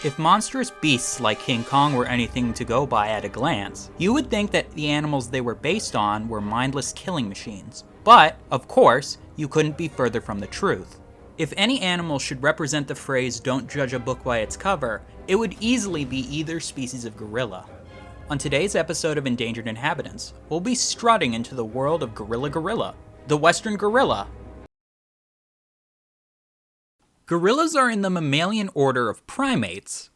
If monstrous beasts like King Kong were anything to go by at a glance, you would think that the animals they were based on were mindless killing machines. But, of course, you couldn't be further from the truth. If any animal should represent the phrase "don't judge a book by its cover," it would easily be either species of gorilla. On today's episode of Endangered Inhabitants, we'll be strutting into the world of gorilla, the western gorilla. Gorillas are in the mammalian order of primates.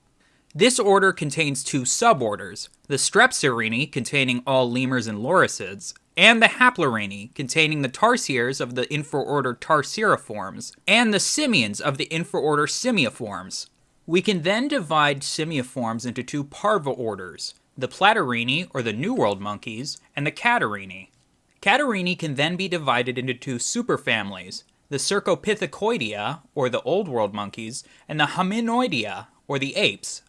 This order contains two suborders, the Strepsirrhini, containing all lemurs and lorisids, and the Haplorhini, containing the tarsiers of the infraorder Tarsieriformes, and the simians of the infraorder Simiiformes. We can then divide Simiiformes into two parva orders, the Platyrrhini, or the New World monkeys, and the Catarrhini. Catarrhini can then be divided into two superfamilies, the Cercopithecoidea, or the Old World monkeys, and the Hominoidea, or the apes.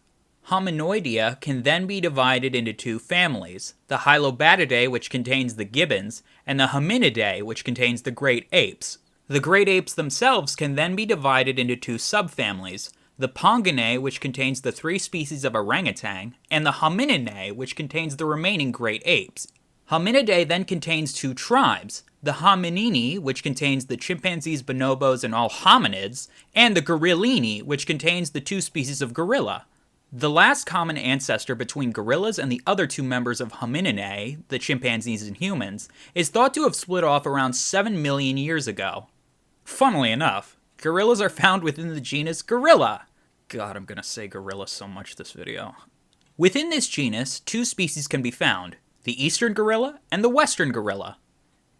Hominoidea can then be divided into two families, the Hylobatidae, which contains the gibbons, and the Hominidae, which contains the great apes. The great apes themselves can then be divided into two subfamilies, the Ponginae, which contains the three species of orangutan, and the Homininae, which contains the remaining great apes. Hominidae then contains two tribes, the Hominini, which contains the chimpanzees, bonobos, and all hominids, and the Gorillini, which contains the two species of gorilla. The last common ancestor between gorillas and the other two members of Homininae, the chimpanzees and humans, is thought to have split off around 7 million years ago. Funnily enough, gorillas are found within the genus Gorilla. God, I'm gonna say gorilla so much this video. Within this genus, two species can be found, the eastern gorilla and the western gorilla.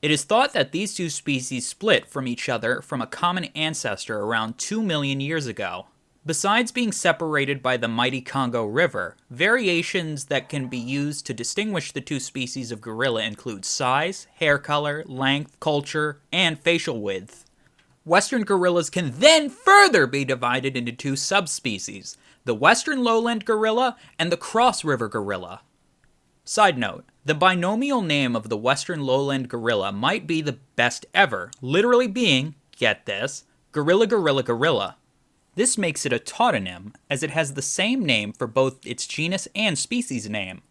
It is thought that these two species split from each other from a common ancestor around 2 million years ago. Besides being separated by the mighty Congo River, variations that can be used to distinguish the two species of gorilla include size, hair color, length, culture, and facial width. Western gorillas can then further be divided into two subspecies, the western lowland gorilla and the cross-river gorilla. Side note, the binomial name of the western lowland gorilla might be the best ever, literally being, get this, gorilla. This makes it a tautonym, as it has the same name for both its genus and species name.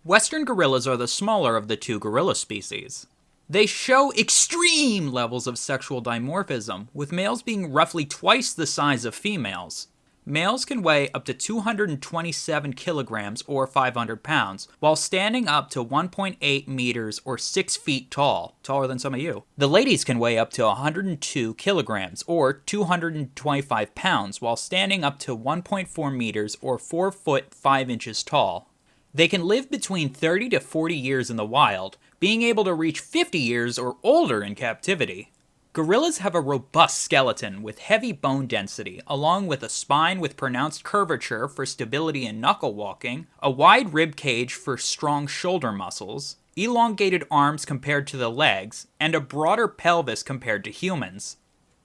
Western gorillas are the smaller of the two gorilla species. They show extreme levels of sexual dimorphism, with males being roughly twice the size of females. Males can weigh up to 227 kilograms or 500 pounds, while standing up to 1.8 meters or 6 feet tall, taller than some of you. The ladies can weigh up to 102 kilograms or 225 pounds, while standing up to 1.4 meters or 4 foot 5 inches tall. They can live between 30 to 40 years in the wild, being able to reach 50 years or older in captivity. Gorillas have a robust skeleton with heavy bone density, along with a spine with pronounced curvature for stability in knuckle walking, a wide rib cage for strong shoulder muscles, elongated arms compared to the legs, and a broader pelvis compared to humans.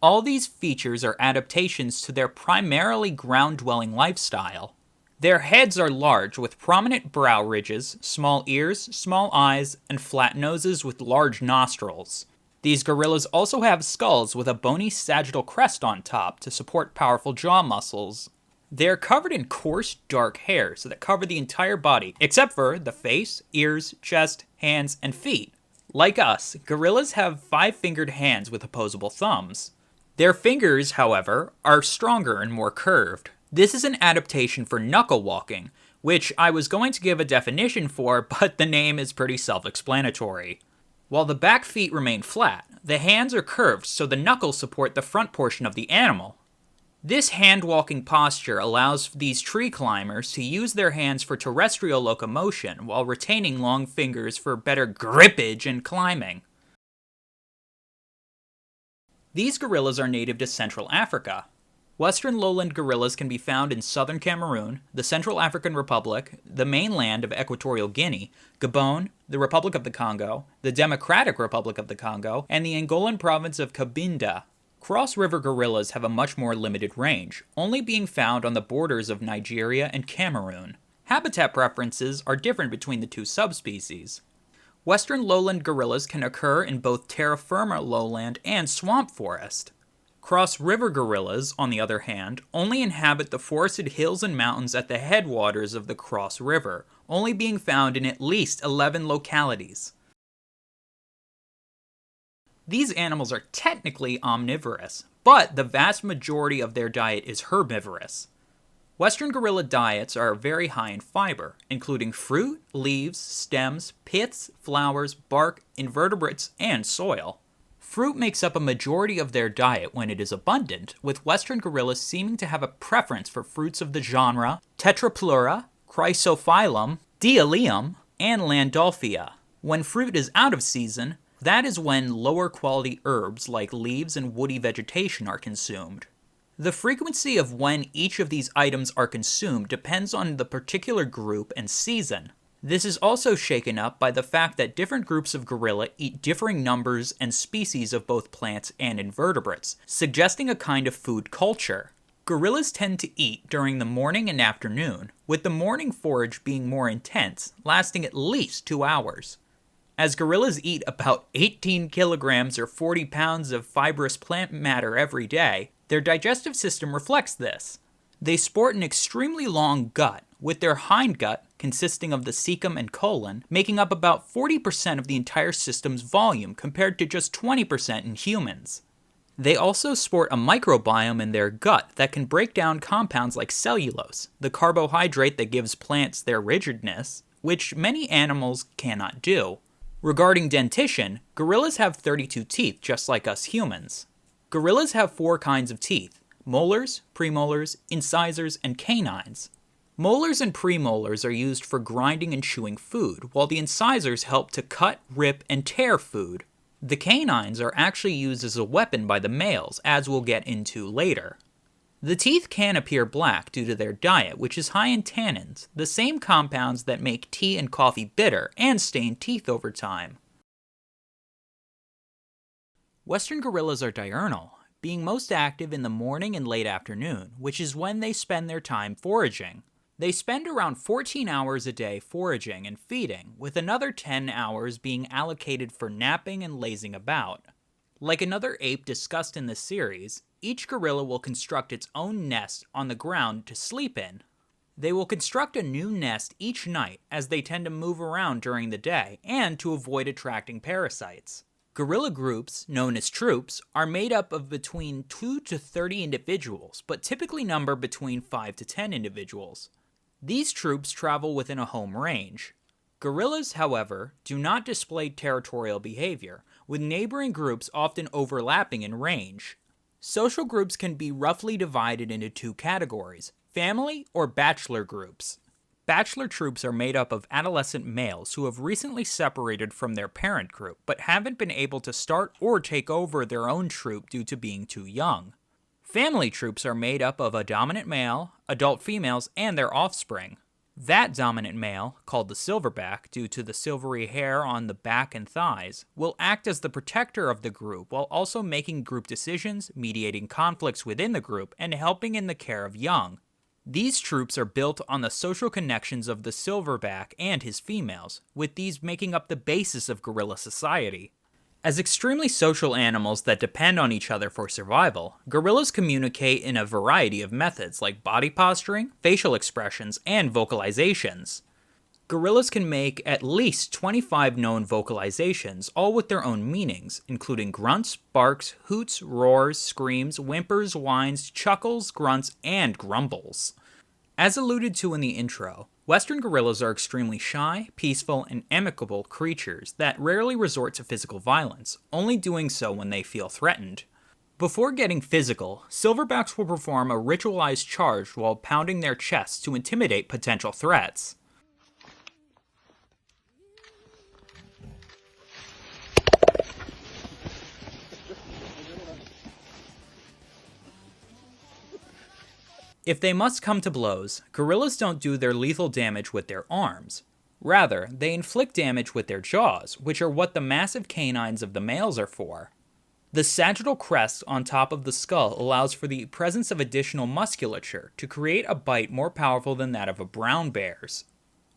All these features are adaptations to their primarily ground-dwelling lifestyle. Their heads are large with prominent brow ridges, small ears, small eyes, and flat noses with large nostrils. These gorillas also have skulls with a bony sagittal crest on top to support powerful jaw muscles. They are covered in coarse, dark hairs that cover the entire body, except for the face, ears, chest, hands, and feet. Like us, gorillas have 5-fingered hands with opposable thumbs. Their fingers, however, are stronger and more curved. This is an adaptation for knuckle walking, which I was going to give a definition for, but the name is pretty self-explanatory. While the back feet remain flat, the hands are curved so the knuckles support the front portion of the animal. This hand-walking posture allows these tree climbers to use their hands for terrestrial locomotion while retaining long fingers for better grippage and climbing. These gorillas are native to Central Africa. Western lowland gorillas can be found in southern Cameroon, the Central African Republic, the mainland of Equatorial Guinea, Gabon, the Republic of the Congo, the Democratic Republic of the Congo, and the Angolan province of Cabinda. Cross-river gorillas have a much more limited range, only being found on the borders of Nigeria and Cameroon. Habitat preferences are different between the two subspecies. Western lowland gorillas can occur in both terra firma lowland and swamp forest. Cross-river gorillas, on the other hand, only inhabit the forested hills and mountains at the headwaters of the Cross River, only being found in at least 11 localities. These animals are technically omnivorous, but the vast majority of their diet is herbivorous. Western gorilla diets are very high in fiber, including fruit, leaves, stems, pits, flowers, bark, invertebrates, and soil. Fruit makes up a majority of their diet when it is abundant, with Western gorillas seeming to have a preference for fruits of the genre Tetrapleura, Chrysophyllum, Dialium, and Landolphia. When fruit is out of season, that is when lower quality herbs like leaves and woody vegetation are consumed. The frequency of when each of these items are consumed depends on the particular group and season. This is also shaken up by the fact that different groups of gorilla eat differing numbers and species of both plants and invertebrates, suggesting a kind of food culture. Gorillas tend to eat during the morning and afternoon, with the morning forage being more intense, lasting at least 2 hours. As gorillas eat about 18 kilograms or 40 pounds of fibrous plant matter every day, their digestive system reflects this. They sport an extremely long gut, with their hindgut, consisting of the cecum and colon, making up about 40% of the entire system's volume compared to just 20% in humans. They also sport a microbiome in their gut that can break down compounds like cellulose, the carbohydrate that gives plants their rigidness, which many animals cannot do. Regarding dentition, gorillas have 32 teeth just like us humans. Gorillas have 4 kinds of teeth: molars, premolars, incisors, and canines. Molars and premolars are used for grinding and chewing food, while the incisors help to cut, rip, and tear food. The canines are actually used as a weapon by the males, as we'll get into later. The teeth can appear black due to their diet, which is high in tannins, the same compounds that make tea and coffee bitter and stain teeth over time. Western gorillas are diurnal, being most active in the morning and late afternoon, which is when they spend their time foraging. They spend around 14 hours a day foraging and feeding, with another 10 hours being allocated for napping and lazing about. Like another ape discussed in this series, each gorilla will construct its own nest on the ground to sleep in. They will construct a new nest each night, as they tend to move around during the day, and to avoid attracting parasites. Gorilla groups, known as troops, are made up of between 2 to 30 individuals, but typically number between 5 to 10 individuals. These troops travel within a home range. Gorillas, however, do not display territorial behavior, with neighboring groups often overlapping in range. Social groups can be roughly divided into 2 categories: family or bachelor groups. Bachelor troops are made up of adolescent males who have recently separated from their parent group, but haven't been able to start or take over their own troop due to being too young. Family troops are made up of a dominant male, adult females, and their offspring. That dominant male, called the silverback due to the silvery hair on the back and thighs, will act as the protector of the group while also making group decisions, mediating conflicts within the group, and helping in the care of young. These troops are built on the social connections of the silverback and his females, with these making up the basis of gorilla society. As extremely social animals that depend on each other for survival, gorillas communicate in a variety of methods like body posturing, facial expressions, and vocalizations. Gorillas can make at least 25 known vocalizations, all with their own meanings, including grunts, barks, hoots, roars, screams, whimpers, whines, chuckles, grunts, and grumbles. As alluded to in the intro, Western gorillas are extremely shy, peaceful, and amicable creatures that rarely resort to physical violence, only doing so when they feel threatened. Before getting physical, silverbacks will perform a ritualized charge while pounding their chests to intimidate potential threats. If they must come to blows, gorillas don't do their lethal damage with their arms. Rather, they inflict damage with their jaws, which are what the massive canines of the males are for. The sagittal crest on top of the skull allows for the presence of additional musculature to create a bite more powerful than that of a brown bear's.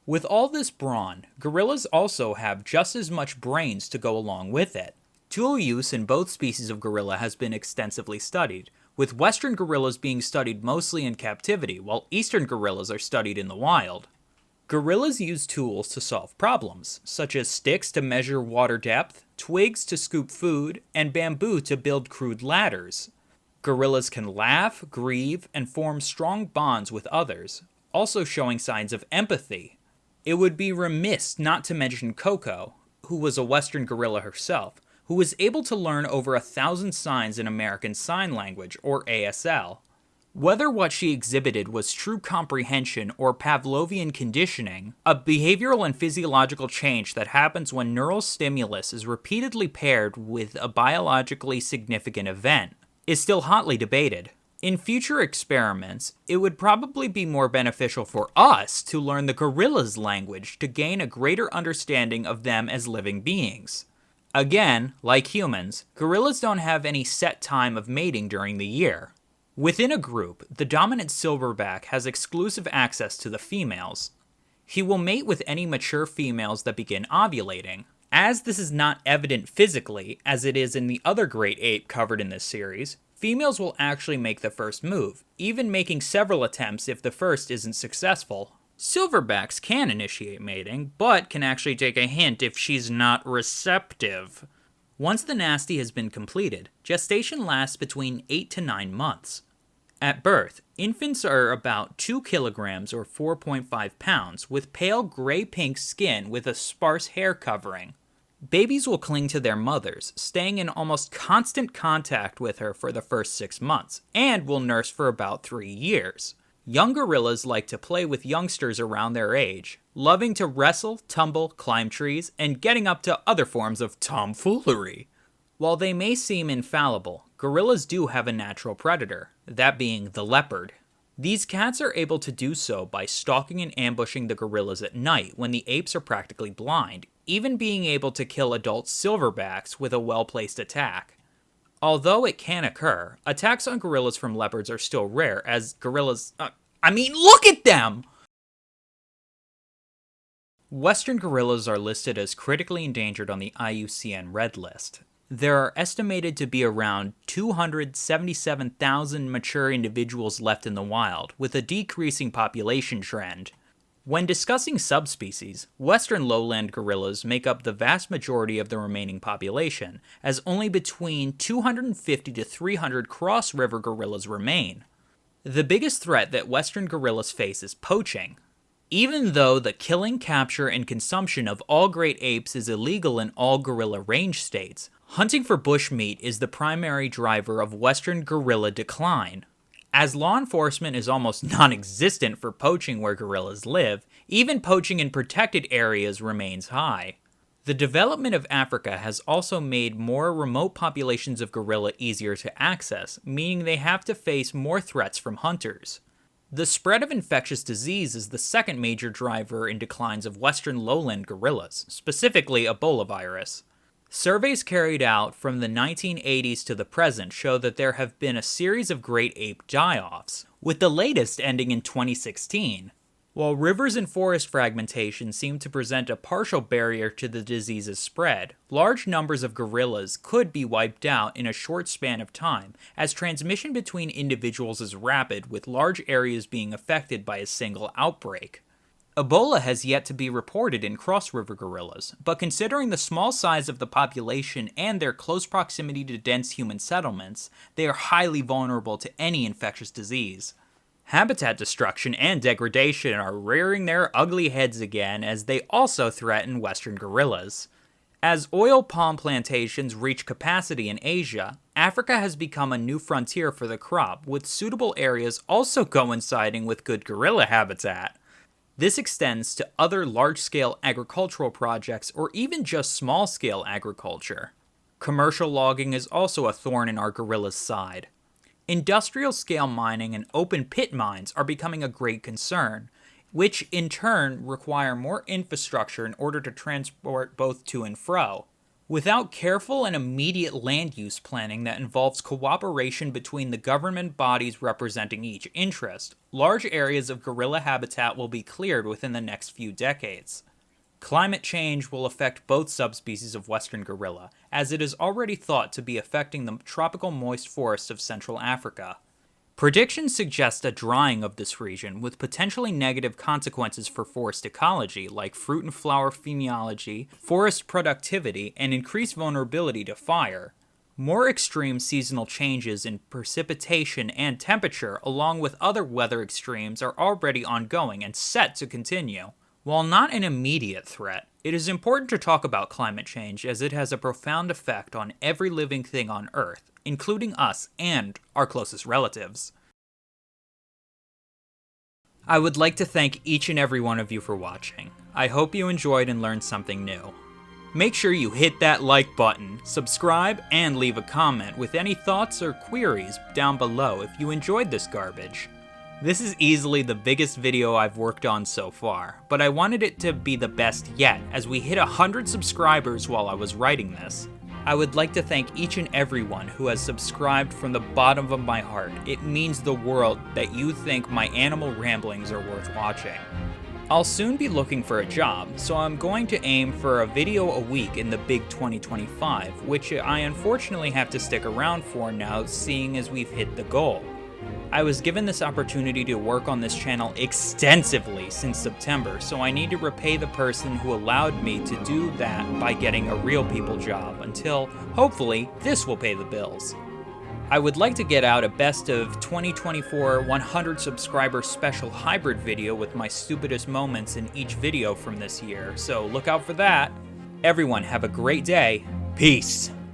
With all this brawn, gorillas also have just as much brains to go along with it. Dual use in both species of gorilla has been extensively studied, with western gorillas being studied mostly in captivity, while eastern gorillas are studied in the wild. Gorillas use tools to solve problems, such as sticks to measure water depth, twigs to scoop food, and bamboo to build crude ladders. Gorillas can laugh, grieve, and form strong bonds with others, also showing signs of empathy. It would be remiss not to mention Coco, who was a western gorilla herself, who was able to learn over 1,000 signs in American Sign Language, or ASL. Whether what she exhibited was true comprehension or Pavlovian conditioning, a behavioral and physiological change that happens when neural stimulus is repeatedly paired with a biologically significant event, is still hotly debated. In future experiments, it would probably be more beneficial for us to learn the gorilla's language to gain a greater understanding of them as living beings. Again, like humans, gorillas don't have any set time of mating during the year. Within a group, the dominant silverback has exclusive access to the females. He will mate with any mature females that begin ovulating. As this is not evident physically, as it is in the other great ape covered in this series, females will actually make the first move, even making several attempts if the first isn't successful. Silverbacks can initiate mating, but can actually take a hint if she's not receptive. Once the nasty has been completed, gestation lasts between 8 to 9 months. At birth, infants are about 2 kilograms or 4.5 pounds, with pale gray-pink skin with a sparse hair covering. Babies will cling to their mothers, staying in almost constant contact with her for the first 6 months, and will nurse for about 3 years. Young gorillas like to play with youngsters around their age, loving to wrestle, tumble, climb trees, and getting up to other forms of tomfoolery. While they may seem infallible, gorillas do have a natural predator, that being the leopard. These cats are able to do so by stalking and ambushing the gorillas at night when the apes are practically blind, even being able to kill adult silverbacks with a well-placed attack. Although it can occur, attacks on gorillas from leopards are still rare, as gorillas... look at them! Western gorillas are listed as critically endangered on the IUCN Red List. There are estimated to be around 277,000 mature individuals left in the wild, with a decreasing population trend. When discussing subspecies, western lowland gorillas make up the vast majority of the remaining population, as only between 250 to 300 cross-river gorillas remain. The biggest threat that western gorillas face is poaching. Even though the killing, capture, and consumption of all great apes is illegal in all gorilla range states, hunting for bushmeat is the primary driver of western gorilla decline. As law enforcement is almost non-existent for poaching where gorillas live, even poaching in protected areas remains high. The development of Africa has also made more remote populations of gorilla easier to access, meaning they have to face more threats from hunters. The spread of infectious disease is the second major driver in declines of western lowland gorillas, specifically Ebola virus. Surveys carried out from the 1980s to the present show that there have been a series of great ape die-offs, with the latest ending in 2016. While rivers and forest fragmentation seem to present a partial barrier to the disease's spread, large numbers of gorillas could be wiped out in a short span of time, as transmission between individuals is rapid, with large areas being affected by a single outbreak. Ebola has yet to be reported in cross-river gorillas, but considering the small size of the population and their close proximity to dense human settlements, they are highly vulnerable to any infectious disease. Habitat destruction and degradation are rearing their ugly heads again as they also threaten western gorillas. As oil palm plantations reach capacity in Asia, Africa has become a new frontier for the crop, with suitable areas also coinciding with good gorilla habitat. This extends to other large-scale agricultural projects or even just small-scale agriculture. Commercial logging is also a thorn in our gorilla's side. Industrial-scale mining and open-pit mines are becoming a great concern, which in turn require more infrastructure in order to transport both to and fro. Without careful and immediate land use planning that involves cooperation between the government bodies representing each interest, large areas of gorilla habitat will be cleared within the next few decades. Climate change will affect both subspecies of western gorilla, as it is already thought to be affecting the tropical moist forests of Central Africa. Predictions suggest a drying of this region with potentially negative consequences for forest ecology like fruit and flower phenology, forest productivity, and increased vulnerability to fire. More extreme seasonal changes in precipitation and temperature, along with other weather extremes, are already ongoing and set to continue. While not an immediate threat, it is important to talk about climate change as it has a profound effect on every living thing on Earth, including us and our closest relatives. I would like to thank each and every one of you for watching. I hope you enjoyed and learned something new. Make sure you hit that like button, subscribe, and leave a comment with any thoughts or queries down below if you enjoyed this garbage. This is easily the biggest video I've worked on so far, but I wanted it to be the best yet as we hit 100 subscribers while I was writing this. I would like to thank each and everyone who has subscribed from the bottom of my heart. It means the world that you think my animal ramblings are worth watching. I'll soon be looking for a job, so I'm going to aim for a video a week in the big 2025, which I unfortunately have to stick around for now, seeing as we've hit the goal. I was given this opportunity to work on this channel extensively since September, so I need to repay the person who allowed me to do that by getting a real people job until, hopefully, this will pay the bills. I would like to get out a best of 2024 100 subscriber special hybrid video with my stupidest moments in each video from this year, so look out for that. Everyone have a great day. Peace.